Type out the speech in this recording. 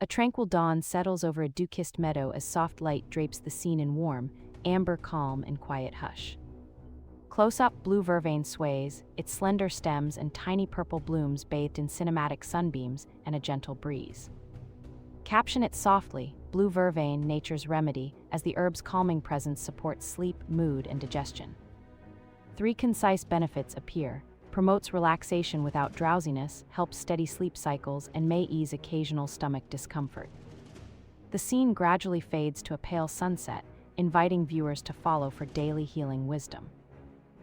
A tranquil dawn settles over a dew-kissed meadow as soft light drapes the scene in warm, amber calm and quiet hush. Close-up, blue vervain sways, its slender stems and tiny purple blooms bathed in cinematic sunbeams and a gentle breeze. Caption it softly, blue vervain, nature's remedy, as the herb's calming presence supports sleep, mood, and digestion. 3 concise benefits appear: promotes relaxation without drowsiness, helps steady sleep cycles, and may ease occasional stomach discomfort. The scene gradually fades to a pale sunset, inviting viewers to follow for daily healing wisdom.